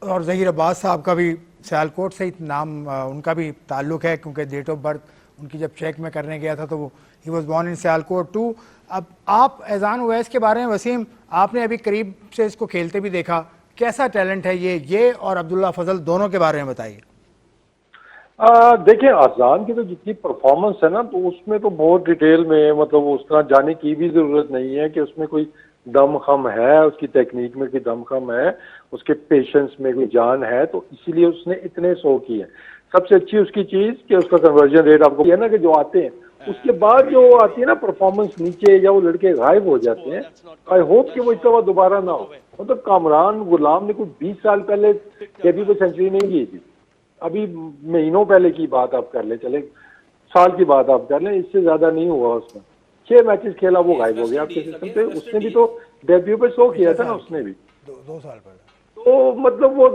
और ज़हीर अब्बास साहब का भी सियालकोट से ही नाम उनका भी ताल्लुक है, क्योंकि डेट ऑफ बर्थ उनकी जब चेक में करने गया था तो वो he was born in Sialkot too. अब आप एजान उवैस के बारे में, वसीम आपने अभी करीब से इसको खेलते भी देखा, कैसा टैलेंट है ये और अब्दुल्ला फजल दोनों के बारे में बताइए। देखिए, अजान की तो जितनी परफॉर्मेंस है ना, तो उसमें तो बहुत डिटेल में, मतलब उस तरह जाने की भी जरूरत नहीं है कि उसमें कोई दम खम है, उसकी टेक्निक में कोई दम खम है, उसके पेशेंस में कोई जान है, तो इसीलिए उसने इतने 100 किए हैं। सबसे अच्छी उसकी चीज कि उसका कन्वर्जन रेट आपको है ना, कि जो आते हैं उसके बाद जो आती है ना परफॉर्मेंस नीचे, या वो लड़के गायब हो जाते हैं, आई होप कि वो इस दफा दोबारा ना हो। मतलब कामरान गुलाम ने कोई 20 साल पहले कभी कोई सेंचुरी नहीं की थी, अभी महीनों पहले की बात आप कर ले, चले साल की बात आप कर लें, इससे ज्यादा नहीं हुआ उसमें। 6 मैचेस खेला, वो गायब हो गया आपके सिस्टम पे। उसने भी तो डेब्यू पे 100 किया था ना, उसने भी 2 साल पहले। तो मतलब वो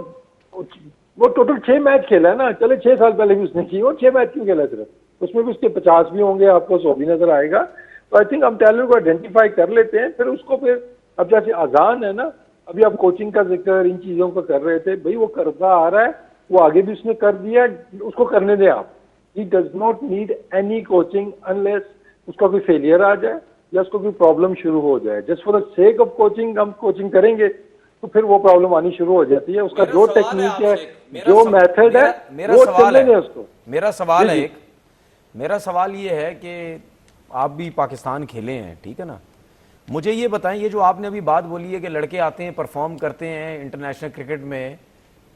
वो टोटल 6 मैच खेला है ना, चले 6 साल पहले भी उसने की, और 6 मैच क्यों खेला सिर्फ, उसमें भी उसके 50 भी होंगे, आपको 100 भी नजर आएगा। तो आई थिंक हम टैलेंट को आइडेंटिफाई कर लेते हैं, फिर उसको फिर अब जैसे अजान है ना, अभी आप कोचिंग का जिक्र इन चीजों का कर रहे थे, भाई वो करता आ रहा है, वो आगे भी उसने कर दिया, उसको करने दें आप। He does not need any coaching unless उसका कोई फेलियर आ जाए या उसको कोई प्रॉब्लम शुरू हो जाए। Just for the sake of coaching हम कोचिंग करेंगे तो फिर वो प्रॉब्लम आनी शुरू हो जाती है। उसका जो टेक्निक है, जो मेथड है, वो चलने दें उसको। मेरा सवाल है एक, मेरा सवाल ये है कि आप भी पाकिस्तान खेले हैं, ठीक है ना, मुझे ये बताएं, ये जो आपने अभी बात बोली है कि लड़के आते हैं परफॉर्म करते हैं इंटरनेशनल क्रिकेट में,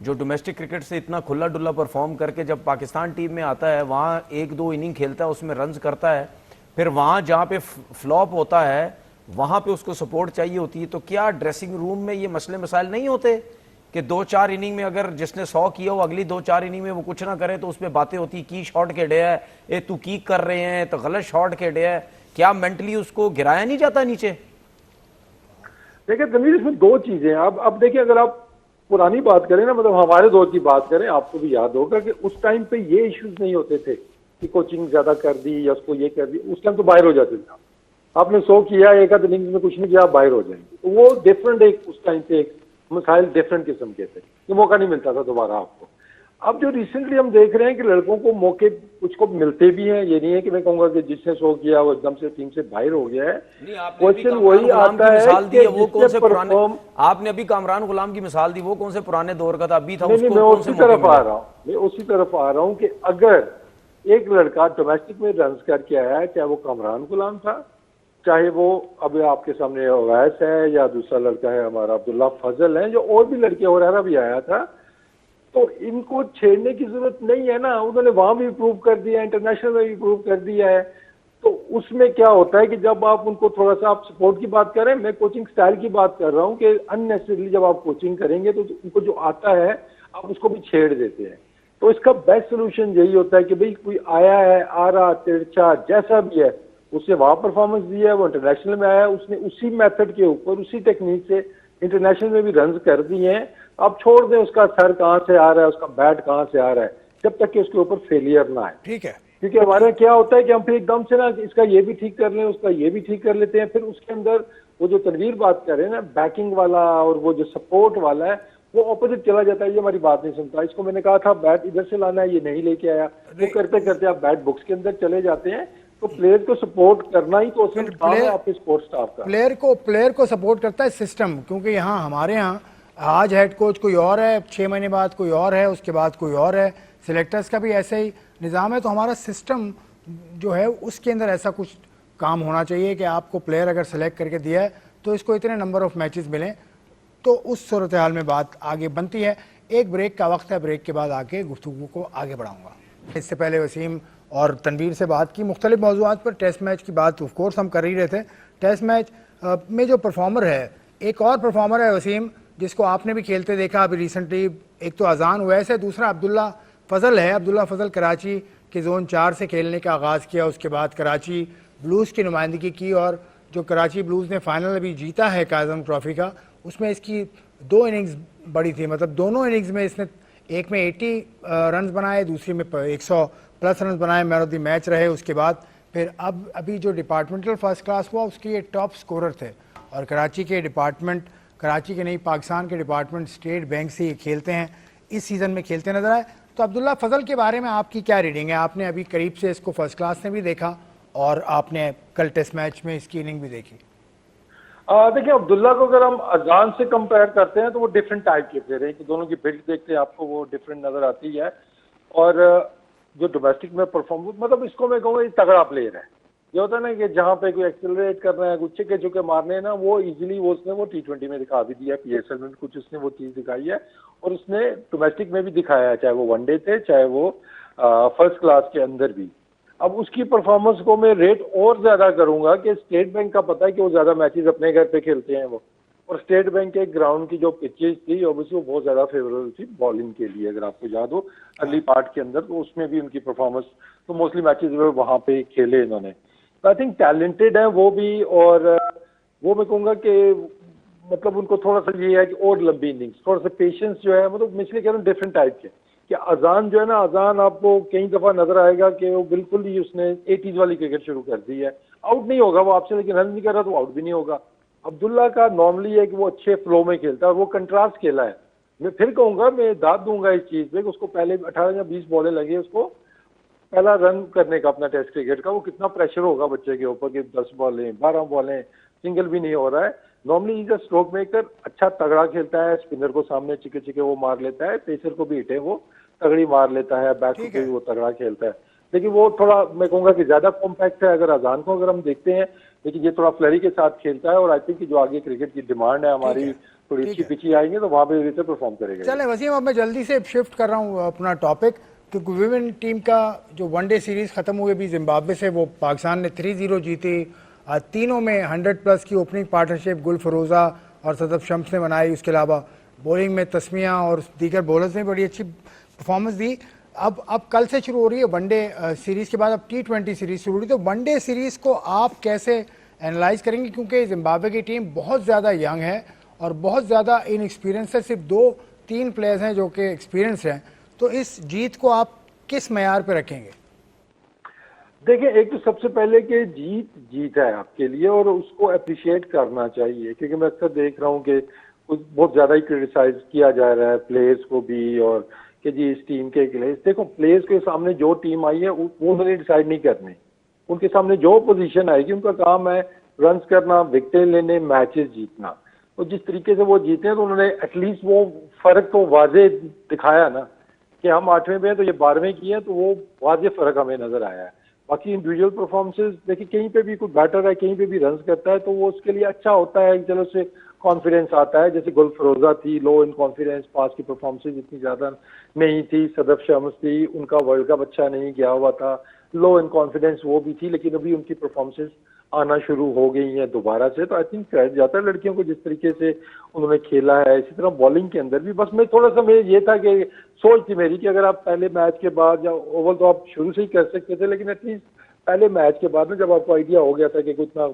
जो डोमेस्टिक क्रिकेट से इतना खुला डुल्ला परफॉर्म करके जब पाकिस्तान टीम में आता है, वहाँ 1-2 इनिंग खेलता है, उसमें रन्स करता है, फिर वहाँ जहाँ पे फ्लॉप होता है वहाँ पे उसको सपोर्ट चाहिए होती है, तो क्या ड्रेसिंग रूम में ये मसले मसाइल नहीं होते कि 2-4 इनिंग में अगर जिसने 100 किया हो अगली 2-4 इनिंग में वो कुछ ना करे तो उसमें बातें होती की शॉट खेड़े है, ये तू की कर रहे हैं तो गलत शॉट खेड़े है, क्या मेंटली उसको गिराया नहीं जाता नीचे? देखिए तनवीर, इसमें 2 चीजें हैं। अब देखिए, अगर आप पुरानी बात करें ना, मतलब हमारे दौर की बात करें, आपको भी याद होगा कि उस टाइम पे ये इश्यूज नहीं होते थे कि कोचिंग ज्यादा कर दी या उसको ये कर दी। उस टाइम तो बाहर हो जाते थे, आपने 100 किया, एक आध इनिंग्स में कुछ नहीं किया, आप बाहर हो जाएंगे। तो वो डिफरेंट, एक उस टाइम पे एक मसाइल डिफरेंट किस्म के थे, ये मौका नहीं मिलता था दोबारा आपको। अब जो रिसेंटली हम देख रहे हैं कि लड़कों को मौके कुछ को मिलते भी हैं, ये नहीं है कि मैं कहूंगा कि जिसने 100 किया वो एकदम से टीम से बाहर हो गया है। क्वेश्चन वही आता है कि वो कौन से पुराने, परफॉर्म, आपने अभी कामरान गुलाम की मिसाल दी, वो कौन से पुराने दौर का था, अभी था, नहीं, उसको मैं कौन उसी से तरफ मौके आ मिले? रहा हूँ, मैं उसी तरफ आ रहा हूँ कि अगर एक लड़का डोमेस्टिक में रन करके आया है, चाहे वो कामरान गुलाम था, चाहे वो अभी आपके सामने अवैस है, या दूसरा लड़का है हमारा अब्दुल्ला फजल है, जो और भी लड़के और भी आया था, तो इनको छेड़ने की जरूरत नहीं है ना। उन्होंने वहां भी प्रूव कर दिया, इंटरनेशनल में भी प्रूव कर दिया है। तो उसमें क्या होता है कि जब आप उनको थोड़ा सा, आप सपोर्ट की बात करें, मैं कोचिंग स्टाइल की बात कर रहा हूँ कि अननेसेसरली जब आप कोचिंग करेंगे तो उनको जो आता है आप उसको भी छेड़ देते हैं। तो इसका बेस्ट सोल्यूशन यही होता है कि भाई कोई आया है, आ रहा, तिरछा जैसा भी है, उसने वहां परफॉर्मेंस दिया है, वो इंटरनेशनल में आया, उसने उसी मेथड के ऊपर, उसी टेक्निक से इंटरनेशनल में भी रन कर दिए हैं। आप छोड़ दें उसका सर कहाँ से आ रहा है, उसका बैट कहाँ से आ रहा है, जब तक कि उसके ऊपर फेलियर ना आए। ठीक है, क्योंकि हमारे क्या होता है कि हम फिर एकदम से ना इसका ये भी ठीक कर लें, उसका ये भी ठीक कर लेते हैं, फिर उसके अंदर वो जो तनवीर बात कर रहे हैं ना, बैकिंग वाला और वो जो सपोर्ट वाला है, वो ऑपोजिट चला जाता है। ये हमारी बात नहीं सुनता, इसको मैंने कहा था बैट इधर से लाना है, ये नहीं लेके आया, वो करते करते आप बैट बुक्स के अंदर चले जाते हैं। तो प्लेयर को सपोर्ट करना ही तो असल काम है आपके स्पोर्ट्स स्टाफ का। प्लेयर को सपोर्ट करता है सिस्टम, क्योंकि यहाँ हमारे यहाँ आज हेड कोच कोई और है, 6 महीने बाद कोई और है, उसके बाद कोई और है, सिलेक्टर्स का भी ऐसे ही निज़ाम है। तो हमारा सिस्टम जो है उसके अंदर ऐसा कुछ काम होना चाहिए कि आपको प्लेयर अगर सेलेक्ट करके दिया है तो इसको इतने नंबर ऑफ मैचेस मिलें, तो उस सूरत हाल में बात आगे बनती है। एक ब्रेक का वक्त है, ब्रेक के बाद आके गुफ्तगू को आगे बढ़ाऊँगा। इससे पहले वसीम और तनवीर से बात की मुख्तलिफ मौज़ूआत पर। टेस्ट मैच की बात ऑफ कोर्स हम कर ही रहे थे। टेस्ट मैच में जो परफॉर्मर है, एक और परफॉर्मर है वसीम, जिसको आपने भी खेलते देखा अभी रिसेंटली। एक तो अजान उवैस है, दूसरा अब्दुल्ला फजल है। अब्दुल्ला फजल कराची के जोन 4 से खेलने का आगाज़ किया, उसके बाद कराची ब्लूज़ की नुमाइंदगी की, और जो कराची ब्लूज़ ने फाइनल अभी जीता है काज़म ट्रॉफ़ी का, उसमें इसकी 2 इनिंग्स बड़ी थी। मतलब दोनों इनिंग्स में इसने, एक में 80 रन बनाए, दूसरी में 100+ रन बनाए, मैन ऑफ द मैच रहे। उसके बाद फिर अब अभी जो डिपार्टमेंटल फर्स्ट क्लास हुआ उसके ये टॉप स्कोरर थे। और कराची के डिपार्टमेंट, कराची के नहीं पाकिस्तान के डिपार्टमेंट स्टेट बैंक से ये खेलते हैं, इस सीज़न में खेलते नजर आए। तो अब्दुल्ला फजल के बारे में आपकी क्या रीडिंग है? आपने अभी करीब से इसको फर्स्ट क्लास में भी देखा और आपने कल टेस्ट मैच में इसकी इनिंग भी देखी। देखिए, अब्दुल्ला को अगर हम अजान से कंपेयर करते हैं तो वो डिफरेंट टाइप के प्लेयर है कि दोनों की बिल्ड देखते हैं आपको वो डिफरेंट नजर आती है। और जो डोमेस्टिक में परफॉर्म, मतलब इसको मैं कहूँगा ये तगड़ा प्लेयर है। ये होता है ना कि जहाँ पे कोई एक्सेलरेट करना है, कुछ छिक्के चुके मारने हैं ना, वो इजीली वो उसने वो T20 में दिखा भी दिया, PSL में कुछ उसने वो चीज़ दिखाई है, और उसने डोमेस्टिक में भी दिखाया है, चाहे वो वनडे थे, चाहे वो फर्स्ट क्लास के अंदर भी। अब उसकी परफॉर्मेंस को मैं रेट और ज्यादा करूंगा कि स्टेट बैंक का पता है कि वो ज्यादा मैचेस अपने घर पे खेलते हैं वो, और स्टेट बैंक के ग्राउंड की जो पिचेज थी ऑब्वियसली वो बहुत ज्यादा फेवरेबल थी बॉलिंग के लिए। अगर आपको याद हो अर्ली पार्ट के अंदर, तो उसमें भी उनकी परफॉर्मेंस, तो मोस्टली मैचेस वहाँ पे खेले इन्होंने। तो आई थिंक टैलेंटेड है वो भी, और वो मैं कहूँगा कि मतलब उनको थोड़ा सा ये है कि और लंबी इनिंग्स, थोड़ा सा पेशेंस जो है, मतलब मैं इसलिए कह रहा हूँ डिफरेंट टाइप के। कि अजान जो है ना, अजान आपको कई दफा नजर आएगा कि वो बिल्कुल ही उसने 80s वाली क्रिकेट शुरू कर दी है। आउट नहीं होगा वो आपसे, लेकिन रन नहीं कर रहा तो आउट भी नहीं होगा। अब्दुल्ला का नॉर्मली है कि वो अच्छे फ्लो में खेलता है, और वो कंट्रास्ट खेला है। मैं फिर कहूंगा, मैं दाद दूंगा इस चीज पे कि उसको पहले 18 या 20 बॉलें लगी, उसको पहला रन करने का अपना टेस्ट क्रिकेट का, वो कितना प्रेशर होगा बच्चे के ऊपर कि 10 बॉलें 12 बॉलें सिंगल भी नहीं हो रहा है। Normally is a stroke maker, अच्छा तगड़ा खेलता है, स्पिनर को सामने चिके चिके वो मार लेता है, पेसर को भी हिटे वो तगड़ी मार लेता है, बैक को भी वो तगड़ा खेलता है। लेकिन वो थोड़ा मैं कहूंगा कि ज्यादा कॉम्पैक्ट है अगर अजान को अगर हम देखते हैं, लेकिन ये थोड़ा फ्लरी के साथ खेलता है। और आई थिंक जो आगे क्रिकेट की डिमांड है हमारी, थोड़ी अच्छी पिची आएंगे तो वहां पे बेहतर परफॉर्म करेगा। चले वसीम, अब मैं जल्दी से शिफ्ट कर रहा हूँ अपना टॉपिक, क्योंकि विमेन टीम का जो वनडे सीरीज खत्म हुए भी जिम्बाब्वे से, वो पाकिस्तान ने 3-0 जीती। तीनों में 100+ की ओपनिंग पार्टनरशिप गुल फरोजा और सदफ शम्स ने बनाई। उसके अलावा बॉलिंग में तस्मिया और दीगर बॉलर्स ने बड़ी अच्छी परफॉर्मेंस दी। अब कल से शुरू हो रही है वनडे सीरीज के बाद अब T20 सीरीज शुरू हो रही है, तो वनडे सीरीज को आप कैसे एनालाइज करेंगे? क्योंकि जिम्बाब्वे की टीम बहुत ज़्यादा यंग है और बहुत ज़्यादा इनएक्सपीरियंस है, सिर्फ 2-3 प्लेयर्स हैं जो कि एक्सपीरियंस हैं। तो इस जीत को आप किस मैयार पे रखेंगे? देखिए, एक तो सबसे पहले कि जीत है आपके लिए और उसको अप्रिशिएट करना चाहिए, क्योंकि मैं अक्सर देख रहा हूँ कि कुछ बहुत ज्यादा ही क्रिटिसाइज किया जा रहा है प्लेयर्स को भी, और कि जी इस टीम के खिलाफ। देखो, प्लेयर्स के सामने जो टीम आई है वो उन्होंने डिसाइड नहीं करने, उनके सामने जो पोजीशन आएगी उनका काम है रन करना, विकेटें लेने, मैचेस जीतना। और जिस तरीके से वो जीते हैं तो उन्होंने एटलीस्ट वो फर्क तो वाजे दिखाया ना कि हम 8वें पे हैं तो ये 12वें की है, तो वो वाजे फर्क हमें नजर आया है। बाकी इंडिविजुअल परफॉर्मेंसेस देखिए, कहीं पे भी कोई बैटर है, कहीं पे भी रन करता है तो वो उसके लिए अच्छा होता है, चलो उससे कॉन्फिडेंस आता है। जैसे गुल फरोजा थी, लो इन कॉन्फिडेंस, पास की परफॉर्मेंसेज इतनी ज्यादा नहीं थी। सदफ शम्स थी, उनका वर्ल्ड कप अच्छा नहीं गया हुआ था, लो इन कॉन्फिडेंस वो भी थी, लेकिन अभी उनकी परफॉर्मेंसेज आना शुरू हो गई हैं दोबारा से। तो आई थिंक क्रेडिट जाता है लड़कियों को जिस तरीके से उन्होंने खेला है। इसी तरह बॉलिंग के अंदर भी बस मैं थोड़ा सा मेरे ये था कि सोच थी मेरी कि अगर आप पहले मैच के बाद या ओवल तो आप शुरू से ही कर सकते थे, लेकिन एटलीस्ट पहले मैच के बाद में जब आपको आइडिया हो गया था कि इतना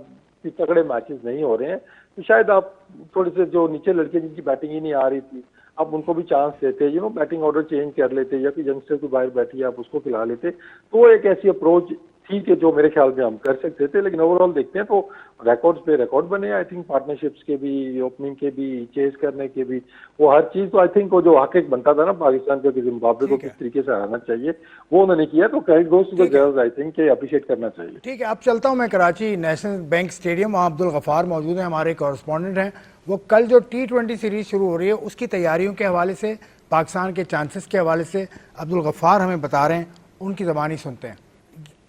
तगड़े मैचेस नहीं हो रहे हैं, तो शायद आप थोड़े से जो नीचे लड़के जिनकी बैटिंग ही नहीं आ रही थी, आप उनको भी चांस देते, बैटिंग ऑर्डर चेंज कर लेते, या कोई यंगस्टर को बाहर बैठी है आप उसको खिला लेते। तो वो एक ऐसी अप्रोच थी कि जो मेरे ख्याल में हम कर सकते थे। लेकिन ओवरऑल देखते हैं तो रिकॉर्ड्स पे रिकॉर्ड बने। आई थिंक पार्टनरशिप्स के भी, ओपनिंग के भी, चेस करने के भी, वो हर चीज तो आई थिंक वो जो हक बनता था ना पाकिस्तान को कि जिम्बाब्वे को किस तरीके से हराना चाहिए, वो उन्होंने किया। तो credit goes to the girls, I think appreciate करना चाहिए। ठीक है, अब चलता हूं मैं कराची नेशनल बैंक स्टेडियम, वहाँ अब्दुल गफार मौजूद हैं, हमारे कॉरेस्पॉन्डेंट हैं। वो कल जो T20 सीरीज शुरू हो रही है उसकी तैयारियों के हवाले से, पाकिस्तान के चांसेस के हवाले से अब्दुल गफार हमें बता रहे हैं, उनकी ज़बानी सुनते हैं।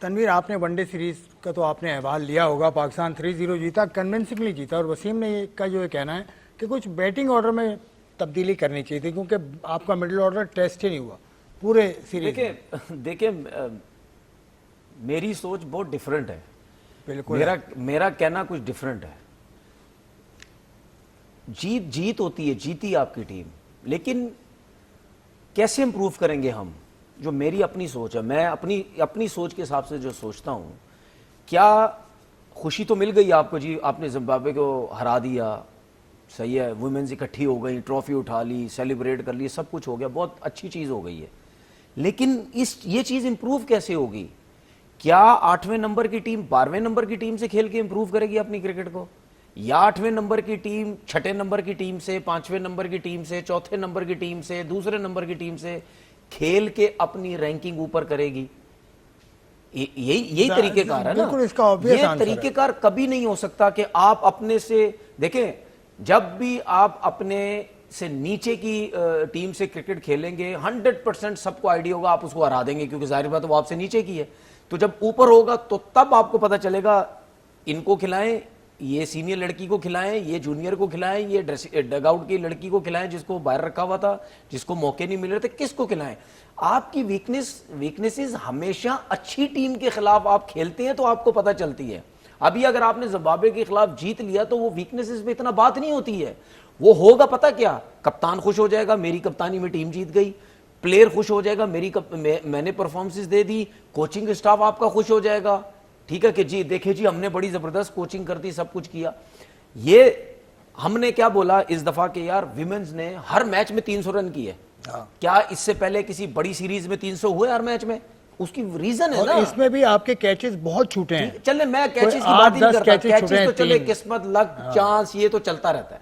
तनवीर, आपने वनडे सीरीज़ का तो आपने अहवाल लिया होगा, पाकिस्तान 3-0 जीता, कन्विंसिंगली जीता। और वसीम ने का जो कहना है कि कुछ बैटिंग ऑर्डर में तब्दीली करनी चाहिए थी, क्योंकि आपका मिडिल ऑर्डर टेस्ट ही नहीं हुआ पूरे सीरीज। देखिए मेरी सोच बहुत डिफरेंट है। बिल्कुल, मेरा कहना कुछ डिफरेंट है। जीत होती है, जीती आपकी टीम, लेकिन कैसे इंप्रूव करेंगे हम? जो मेरी अपनी सोच है, मैं अपनी सोच के हिसाब से जो सोचता हूं, क्या खुशी तो मिल गई आपको जी, आपने जिम्बाब्वे को हरा दिया, सही है, वुमेन्स इकट्ठी हो गई, ट्रॉफी उठा ली, सेलिब्रेट कर ली, सब कुछ हो गया, बहुत अच्छी चीज हो गई है। लेकिन ये चीज इंप्रूव कैसे होगी? क्या 8वें नंबर की टीम 12वें नंबर की टीम से खेल के इंप्रूव करेगी अपनी क्रिकेट को, या 8वें नंबर की टीम 6ठे नंबर की टीम से, 5वें नंबर की टीम से, 4थे नंबर की टीम से, दूसरे नंबर की टीम से खेल के अपनी रैंकिंग ऊपर करेगी? यही तरीकेकार है ना। ये तरीकेकार कभी नहीं हो सकता कि आप अपने से देखें, जब भी आप अपने से नीचे की टीम से क्रिकेट खेलेंगे 100% सबको आइडिया होगा आप उसको हरा देंगे, क्योंकि जाहिर बात है वो आपसे नीचे की है। तो जब ऊपर होगा तो तब आपको पता चलेगा, इनको खिलाएं, ये सीनियर लड़की को खिलाएं, ये जूनियर को खिलाएं, ये डगआउट की लड़की को खिलाएं जिसको बाहर रखा हुआ था, जिसको मौके नहीं मिल रहे थे, किसको खिलाएं? आपकी वीकनेसेस हमेशा अच्छी टीम के खिलाफ आप खेलते हैं तो आपको पता चलती है। अभी अगर आपने जिम्बाब्वे के खिलाफ जीत लिया तो वो वीकनेसेस पे इतना बात नहीं होती है। वो होगा पता क्या, कप्तान खुश हो जाएगा, मेरी कप्तानी में टीम जीत गई, प्लेयर खुश हो जाएगा, मैंने परफॉर्मेंसेस दे दी, कोचिंग स्टाफ आपका खुश हो जाएगा, ठीक है कि जी देखिए जी हमने बड़ी जबरदस्त कोचिंग कर दी, सब कुछ किया। ये हमने क्या बोला इस दफा के यार विमेन्स ने हर मैच में 300 रन किए। क्या इससे पहले किसी बड़ी सीरीज में 300 हुए हर मैच में? उसकी रीजन है और ना, इसमें भी आपके कैचेस बहुत छूटे हैं। चले मैं कैचेस की कोई बात ही नहीं 8-10 करता, कैचेस छूटे कैचेस हैं, तो चले 3। किस्मत लक चांस ये तो चलता रहता है,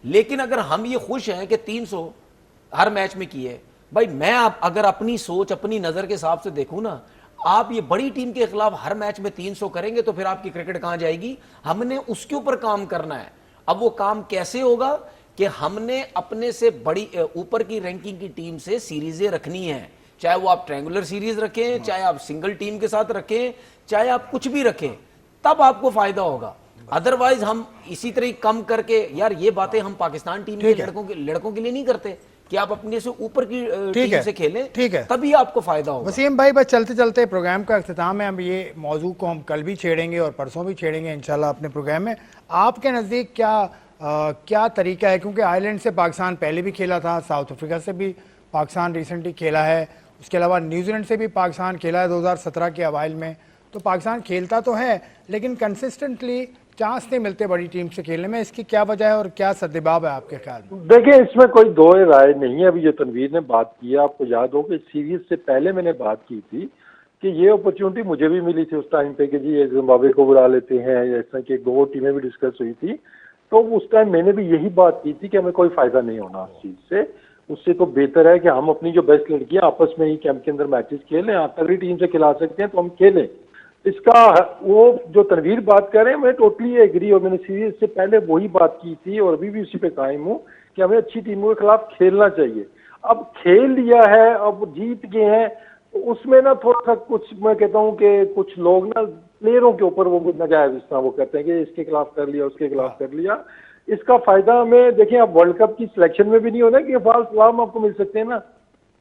लेकिन अगर हम ये खुश हैं कि 300 हर मैच में किए, भाई मैं अगर अपनी सोच अपनी नजर के हिसाब से देखूं ना, आप ये बड़ी टीम के खिलाफ हर मैच में 300 करेंगे तो फिर आपकी क्रिकेट कहां जाएगी? हमने उसके ऊपर काम करना है। अब वो काम कैसे होगा कि हमने अपने से बड़ी ऊपर की रैंकिंग की टीम से सीरीजें रखनी है, चाहे वो आप ट्रायंगुलर सीरीज रखें, चाहे आप सिंगल टीम के साथ रखें, चाहे आप कुछ भी रखें, तब आपको फायदा होगा। अदरवाइज हम इसी तरह कम करके, यार ये बातें हम पाकिस्तान टीम के लड़कों के लिए नहीं करते कि आप अपने से ऊपर की टीम से खेलें, ठीक है, तभी आपको फायदा होगा। वसीम भाई, बस चलते चलते प्रोग्राम का अख्ताम है। हम ये मौजू को हम कल भी छेड़ेंगे और परसों भी छेड़ेंगे इंशाल्लाह अपने प्रोग्राम में। आपके नज़दीक क्या तरीका है, क्योंकि आयरलैंड से पाकिस्तान पहले भी खेला था, साउथ अफ्रीका से भी पाकिस्तान रिसेंटली खेला है, उसके अलावा न्यूजीलैंड से भी पाकिस्तान खेला है 2017 के अवाइल में। तो पाकिस्तान खेलता तो है लेकिन कंसिस्टेंटली चांस नहीं मिलते बड़ी टीम से खेलने में। इसकी क्या वजह है और क्या सद्देबाब है आपके ख्याल में? देखिए, इसमें कोई दो राय नहीं है। अभी जो तनवीर ने बात की है, आपको याद हो कि सीरीज से पहले मैंने बात की थी कि ये अपॉर्चुनिटी मुझे भी मिली थी उस टाइम पे कि जी ये जिम्बाब्वे को बुला लेते हैं, जैसा कि 2 टीमें भी डिस्कस हुई थी। तो उस टाइम मैंने भी यही बात की थी कि हमें कोई फायदा नहीं होना उस चीज से। उससे तो बेहतर है कि हम अपनी जो बेस्ट लड़कियां आपस में ही कैंप के अंदर मैचेस खेलें। आप तगड़ी टीम से खिला सकते हैं तो हम खेलें। इसका वो जो तनवीर बात कर रहे हैं, मैं टोटली एग्री, और मैंने सीरीज से पहले वही बात की थी और अभी भी उसी पे कायम हूँ कि हमें अच्छी टीमों के खिलाफ खेलना चाहिए। अब खेल लिया है, अब जीत गए हैं, तो उसमें ना थोड़ा सा कुछ, मैं कहता हूँ कि कुछ लोग ना प्लेयरों के ऊपर वो नाजायज इस तरह वो करते हैं कि इसके खिलाफ कर लिया, उसके खिलाफ कर लिया। इसका फायदा हमें, देखिए, आप वर्ल्ड कप की सिलेक्शन में भी नहीं होना कि फाल्स अलार्म आपको मिल सकते हैं ना,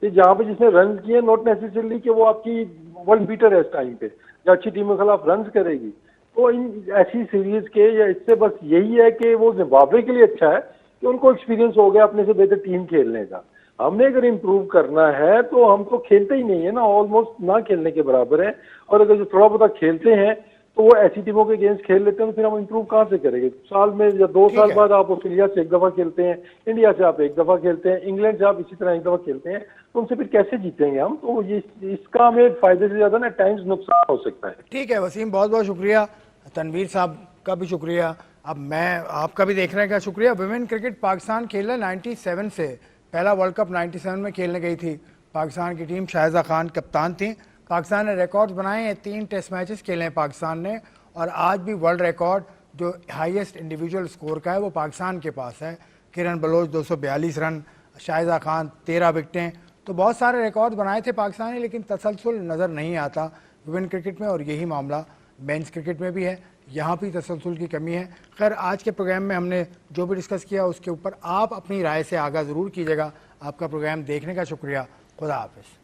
कि जहाँ पे जिसने रन किए, नॉट नेसेसरली कि वो आपकी वर्ल्ड बीटर है इस टाइम पे या अच्छी टीमों के खिलाफ रन करेगी। तो इन ऐसी सीरीज के या इससे बस यही है कि वो जिम्बाब्वे के लिए अच्छा है कि उनको एक्सपीरियंस हो गया अपने से बेहतर टीम खेलने का। हमने अगर इम्प्रूव करना है तो हम तो खेलते ही नहीं है ना, ऑलमोस्ट ना खेलने के बराबर है। और अगर जो थोड़ा बहुत खेलते हैं तो वो ऐसी टीमों के अगेंस्ट खेल लेते हैं, तो फिर हम इम्प्रूव कहाँ से करेंगे? साल में या 2 साल बाद आप ऑस्ट्रेलिया से एक दफा खेलते हैं, इंडिया से आप एक दफा खेलते हैं, इंग्लैंड से आप इसी तरह एक दफा खेलते हैं, तो उनसे फिर कैसे जीतेंगे हम? तो ये इसका हमें फायदे से ज्यादा ना टाइम्स नुकसान हो सकता है। ठीक है वसीम, बहुत बहुत शुक्रिया। तनवीर साहब का भी शुक्रिया। अब मैं आपका भी देखने का शुक्रिया। वुमेन क्रिकेट पाकिस्तान खेला 97 से, पहला वर्ल्ड कप 97 में खेलने गई थी पाकिस्तान की टीम। शाहिदा खान कप्तान थी। पाकिस्तान ने रिकॉर्ड्स बनाए हैं, 3 टेस्ट मैचेस खेले हैं पाकिस्तान ने, और आज भी वर्ल्ड रिकॉर्ड जो हाईएस्ट इंडिविजुअल स्कोर का है वो पाकिस्तान के पास है। किरण बलोच 242 रन, शाहिदा खान 13 विकेटें। तो बहुत सारे रिकॉर्ड बनाए थे पाकिस्तान ने, लेकिन तसलसल नज़र नहीं आता वुमेन क्रिकेट में, और यही मामला मेंस क्रिकेट में भी है। यहाँ भी तसलसल की कमी है। खैर, आज के प्रोग्राम में हमने जो भी डिस्कस किया उसके ऊपर आप अपनी राय से आगाह ज़रूर कीजिएगा। आपका प्रोग्राम देखने का शुक्रिया। खुदा हाफिज़।